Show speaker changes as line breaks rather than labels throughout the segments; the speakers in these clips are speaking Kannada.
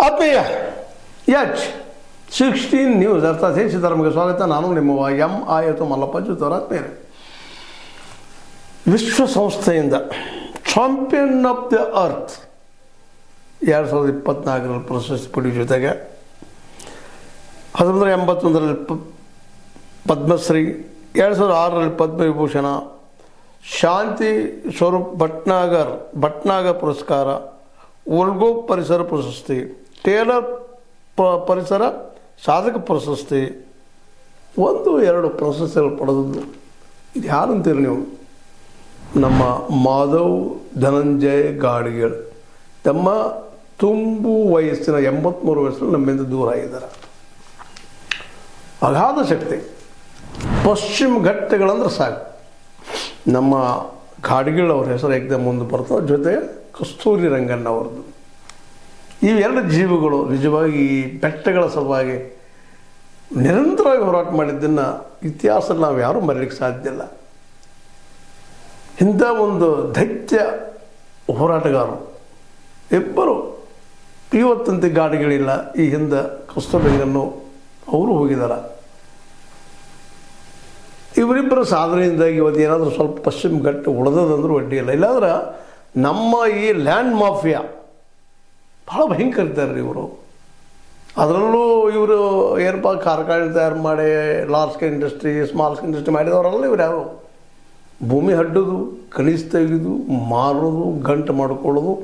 ಆತ್ಮೀಯ H16 ನ್ಯೂಸ್ ಅರ್ಥಾತ್ ಸಿದ್ದರಾಮಯ್ಯ ಸ್ವಾಗತ. ನಾನು ನಿಮ್ಮ ಆಯತು ಮಲ್ಲಪ್ಪ ಜೂತವರ. ಆತ್ಮೀಯರೇ, ವಿಶ್ವಸಂಸ್ಥೆಯಿಂದ ಚಾಂಪಿಯನ್ ಆಫ್ ದ ಅರ್ತ್ 2024ರಲ್ಲಿ ಪ್ರಶಸ್ತಿ ಪಡೆಯುವ ಜೊತೆಗೆ 1981ರಲ್ಲಿ ಪದ್ಮಶ್ರೀ, 2006ರಲ್ಲಿ ಪದ್ಮವಿಭೂಷಣ, ಶಾಂತಿ ಸ್ವರೂಪ್ ಭಟ್ನಾಗರ್ ಪುರಸ್ಕಾರ, ಓಲ್ಗೋ ಪರಿಸರ ಪ್ರಶಸ್ತಿ, ಟೇಲರ್ ಪರಿಸರ ಸಾಧಕ ಪ್ರಶಸ್ತಿ, 1-2 ಪ್ರಶಸ್ತಿಗಳು ಪಡೆದದ್ದು. ಇದು ಯಾರು ಅಂತೀರಿ ನೀವು? ನಮ್ಮ ಮಾಧವ್ ಧನಂಜಯ್ ಗಾಡ್ಗೀಳ್ ತಮ್ಮ ತುಂಬು ವಯಸ್ಸಿನ 83 ವರ್ಷದಲ್ಲಿ ನಮ್ಮಿಂದ ದೂರ ಆಗಿದ್ದಾರೆ. ಅಗಾಧ ಶಕ್ತಿ. ಪಶ್ಚಿಮ ಘಟ್ಟಗಳಂದ್ರೆ ಸಾಕು, ನಮ್ಮ ಗಾಡ್ಗೀಳ್ ಅವ್ರ ಹೆಸರು ಏಕದಮ್ ಮುಂದೆ ಬರ್ತದೆ. ಜೊತೆ ಕಸ್ತೂರಿ ರಂಗಣ್ಣ ಅವ್ರದ್ದು. ಇವೆರಡು ಜೀವಿಗಳು ನಿಜವಾಗಿ ಈ ಬೆಟ್ಟಗಳ ಸಲುವಾಗಿ ನಿರಂತರವಾಗಿ ಹೋರಾಟ ಮಾಡಿದ್ದನ್ನು ಇತಿಹಾಸದಲ್ಲಿ ನಾವು ಯಾರೂ ಮರೀಲಿಕ್ಕೆ ಸಾಧ್ಯ ಇಲ್ಲ. ಇಂಥ ಒಂದು ದೈತ್ಯ ಹೋರಾಟಗಾರರು ಇಬ್ಬರು ಇವತ್ತಂತೆ ಗಾಡಿಗಳಿಲ್ಲ. ಈ ಹಿಂದೆ ಕಸ್ತೂರಿ ರಂಗನ್ನು ಅವರು ಹೋಗಿದ್ದಾರೆ. ಇವರಿಬ್ಬರ ಸಾಧನೆಯಿಂದಾಗಿ ಇವತ್ತು ಏನಾದರೂ ಸ್ವಲ್ಪ ಪಶ್ಚಿಮ ಘಟ್ಟ ಉಳಿದದಂದ್ರೂ ಅಡ್ಡಿ ಇಲ್ಲ. ಇಲ್ಲಾಂದ್ರೆ ನಮ್ಮ ಈ ಲ್ಯಾಂಡ್ ಮಾಫಿಯಾ ಭಾಳ ಭಯಂಕರ ಇದ್ದಾರೆ ಇವರು. ಅದರಲ್ಲೂ ಇವರು ಏನಪ್ಪ ಕಾರ್ಖಾನೆ ತಯಾರು ಮಾಡಿ large scale industry, small scale industry ಮಾಡಿದವರಲ್ಲ ಇವ್ರು. ಯಾರು ಭೂಮಿ ಹಡ್ಡೋದು, ಖನಿಜ ತೆಗೆದು ಮಾರೋದು, ಗಂಟು ಮಾಡಿಕೊಳ್ಳೋದು,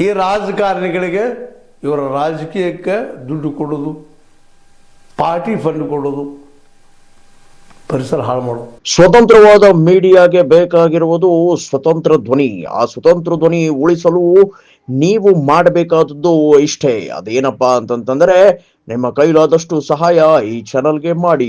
ಈ ರಾಜಕಾರಣಿಗಳಿಗೆ ಇವರ ರಾಜಕೀಯಕ್ಕೆ ದುಡ್ಡು ಕೊಡೋದು, ಪಾರ್ಟಿ ಫಂಡ್ ಕೊಡೋದು, ಪರಿಸರ ಹಾಳು ಮಾಡೋದು.
ಸ್ವತಂತ್ರವಾದ ಮೀಡಿಯಾಗೆ ಬೇಕಾಗಿರುವುದು ಸ್ವತಂತ್ರ ಧ್ವನಿ. ಆ ಸ್ವತಂತ್ರ ಧ್ವನಿ ಉಳಿಸಲು ನೀವು ಮಾಡಬೇಕಾದದ್ದು ಇಷ್ಟೇ. ಅದೇನಪ್ಪಾ ಅಂತಂತಂದ್ರೆ ನಿಮ್ಮ ಕೈಲಾದಷ್ಟು ಸಹಾಯ ಈ ಚಾನಲ್ಗೆ ಮಾಡಿ.